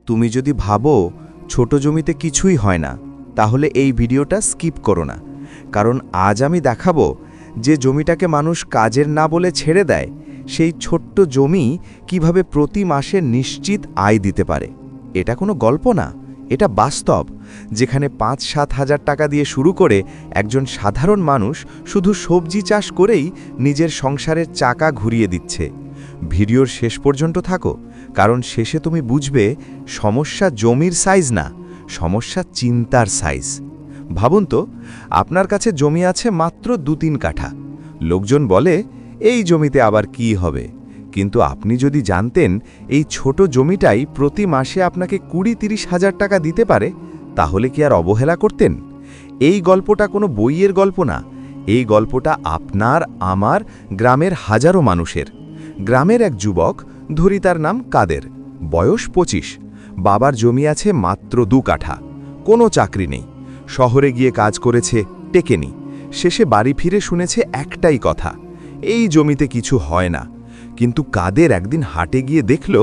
তুমি যদি ভাবো ছোট জমিতে কিছুই হয় না, তাহলে এই ভিডিওটা স্কিপ করো না। কারণ আজ আমি দেখাবো যে জমিটাকে মানুষ কাজের না বলে ছেড়ে দেয়, সেই ছোট্ট জমি কিভাবে প্রতি মাসে নিশ্চিত আয় দিতে পারে। এটা কোনো গল্প না, এটা বাস্তব, যেখানে ৫-৭ হাজার টাকা দিয়ে শুরু করে একজন সাধারণ মানুষ শুধু সবজি চাষ করেই নিজের সংসারের চাকা ঘুরিয়ে দিচ্ছে। ভিডিওর শেষ পর্যন্ত থাকো, কারণ শেষে তুমি বুঝবে সমস্যা জমির সাইজ না, সমস্যা চিন্তার সাইজ। ভাবুন তো, আপনার কাছে জমি আছে মাত্র ২-৩ কাঠা। লোকজন বলে এই জমিতে আবার কি হবে, কিন্তু আপনি যদি জানতেন এই ছোট জমিটাই প্রতি মাসে আপনাকে ২০-৩০ হাজার টাকা দিতে পারে, তাহলে কি আর অবহেলা করতেন? এই গল্পটা কোনো বইয়ের গল্প না, এই গল্পটা আপনার আমার গ্রামের হাজারো মানুষের। গ্রামের এক যুবক, ধরি তার নাম কাদের, বয়স ২৫, বাবার জমি আছে মাত্র ২ কাঠা, কোনো চাকরি নেই, শহরে গিয়ে কাজ করেছে, টেকেনি। শেষে বাড়ি ফিরে শুনেছে একটাই কথা, এই জমিতে কিছু হয় না। কিন্তু কাদের একদিন হাটে গিয়ে দেখল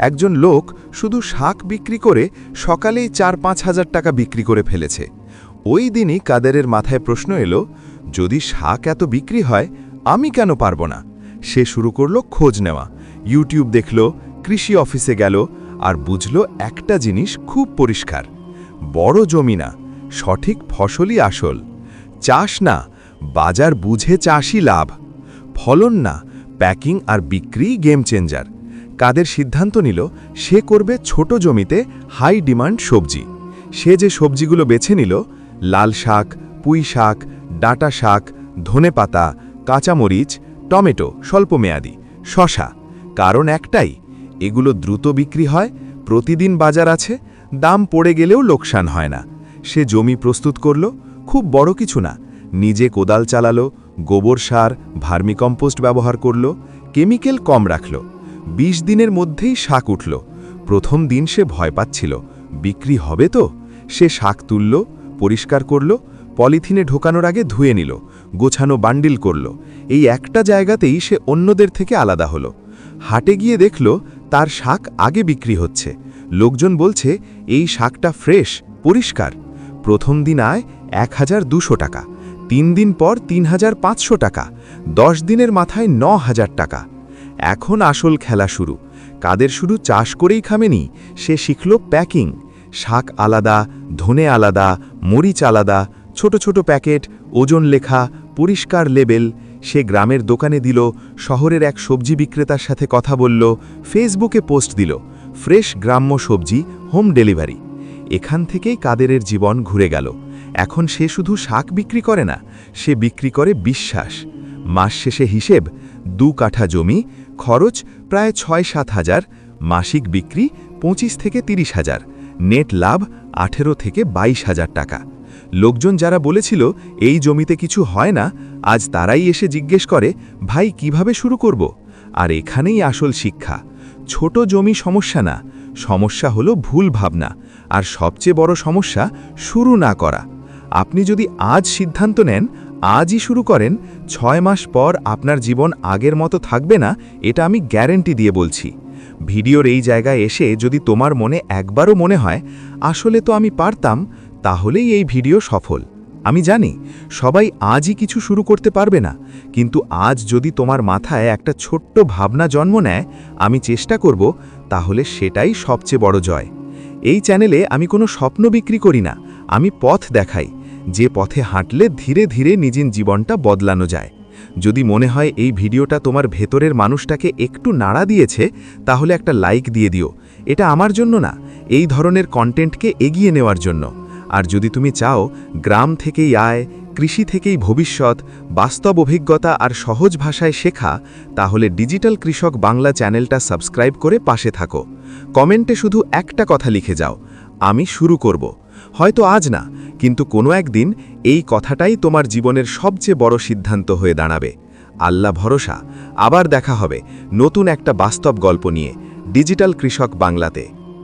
একজন লোক শুধু শাক বিক্রি করে সকালেই ৪-৫ হাজার টাকা বিক্রি করে ফেলেছে। ওই দিনই কাদেরের মাথায় প্রশ্ন এলো, যদি শাক এত বিক্রি হয়, আমি কেন পারব না? সে শুরু করল খোঁজ নেওয়া, ইউটিউব দেখল, কৃষি অফিসে গেল, আর বুঝল একটা জিনিস খুব পরিষ্কার, বড় জমি না, সঠিক ফসলই আসল। চাষ না, বাজার বুঝে চাষই লাভ। ফলন না, প্যাকিং আর বিক্রি গেম চেঞ্জার। কাদের সিদ্ধান্ত নিল সে করবে ছোট জমিতে হাই ডিমান্ড সবজি। সে যে সবজিগুলো বেছে নিল, লাল শাক, পুঁই শাক, ডাঁটা শাক, ধনেপাতা, কাঁচামরিচ, টমেটো স্বল্পমেয়াদী, শশা। কারণ একটাই, এগুলো দ্রুত বিক্রি হয়, প্রতিদিন বাজার আছে, দাম পড়ে গেলেও লোকসান হয় না। সে জমি প্রস্তুত করল, খুব বড় কিছু না, নিজে কোদাল চালালো, গোবর সার, ভার্মিকম্পোস্ট ব্যবহার করল, কেমিক্যাল কম রাখল। ২০ দিনের মধ্যেই শাক উঠল। প্রথম দিন সে ভয় পাচ্ছিল, বিক্রি হবে তো? সে শাক তুলল, পরিষ্কার করল, পলিথিনে ঢোকানোর আগে ধুয়ে নিল, গোছানো বান্ডিল করল। এই একটা জায়গাতেই সে অন্যদের থেকে আলাদা হলো। হাটে গিয়ে দেখল তার শাক আগে বিক্রি হচ্ছে। লোকজন বলছে এই শাকটা ফ্রেশ, পরিষ্কার। প্রথম দিন আয় ১,২০০ টাকা, ৩ দিন পর ৩,৫০০ টাকা, ১০ দিনের মাথায় ৯,০০০ টাকা। এখন আসল খেলা শুরু। কাদের শুধু চাষ করেই খামেনি, সে শিখল প্যাকিং। শাক আলাদা, ধনে আলাদা, মরিচ আলাদা, ছোট ছোট প্যাকেট, ওজন লেখা, পরিষ্কার লেবেল। সে গ্রামের দোকানে দিল, শহরের এক সবজি বিক্রেতার সাথে কথা বলল, ফেসবুকে পোস্ট দিল, ফ্রেশ গ্রাম্য সবজি, হোম ডেলিভারি। এখান থেকেই কাদেরের জীবন ঘুরে গেল। এখন সে শুধু শাক বিক্রি করে না, সে বিক্রি করে বিশ্বাস। মাস শেষে হিসেব, ২ কাঠা জমি, খরচ প্রায় ৬-৭ হাজার, মাসিক বিক্রি ২৫-৩০ হাজার, নেট লাভ ১৮-২২ হাজার টাকা। লোকজন যারা বলেছিল এই জমিতে কিছু হয় না, আজ তারাই এসে জিজ্ঞেস করে, ভাই কিভাবে শুরু করব? আর এখানেই আসল শিক্ষা, ছোট জমি সমস্যা না, সমস্যা হলো ভুল ভাবনা, আর সবচেয়ে বড় সমস্যা শুরু না করা। আপনি যদি আজ সিদ্ধান্ত নেন, আজই শুরু করেন, ৬ মাস পর আপনার জীবন আগের মতো থাকবে না, এটা আমি গ্যারেন্টি দিয়ে বলছি। ভিডিওর এই জায়গায় এসে যদি তোমার মনে একবারও মনে হয় আসলে তো আমি পারতাম, তাহলেই এই ভিডিও সফল। আমি জানি সবাই আজই কিছু শুরু করতে পারবে না, কিন্তু আজ যদি তোমার মাথায় একটা ছোট্ট ভাবনা জন্ম নেয়, আমি চেষ্টা করব, তাহলে সেটাই সবচেয়ে বড় জয়। এই চ্যানেলে আমি কোনো স্বপ্ন বিক্রি করি না, আমি পথ দেখাই, যে পথে হাঁটলে ধীরে ধীরে নিজের জীবনটা বদলানো যায়। যদি মনে হয় এই ভিডিওটা তোমার ভেতরের মানুষটাকে একটু নাড়া দিয়েছে, তাহলে একটা লাইক দিয়ে দিও। এটা আমার জন্য না, এই ধরনের কন্টেন্টকে এগিয়ে নেওয়ার জন্য। আর যদি তুমি চাও গ্রাম থেকেই আয়, কৃষি থেকেই ভবিষ্যৎ, বাস্তব অভিজ্ঞতা আর সহজ ভাষায় শেখা, তাহলে ডিজিটাল কৃষক বাংলা চ্যানেলটা সাবস্ক্রাইব করে পাশে থাকো। কমেন্টে শুধু একটা কথা লিখে যাও, আমি শুরু করব। হয়তো আজ না, কিন্তু কোনো একদিন এই কথাটাই তোমার জীবনের সবচেয়ে বড় সিদ্ধান্ত হয়ে দাঁড়াবে। আল্লাহ ভরসা, আবার দেখা হবে নতুন একটা বাস্তব গল্প নিয়ে ডিজিটাল কৃষক বাংলাতে।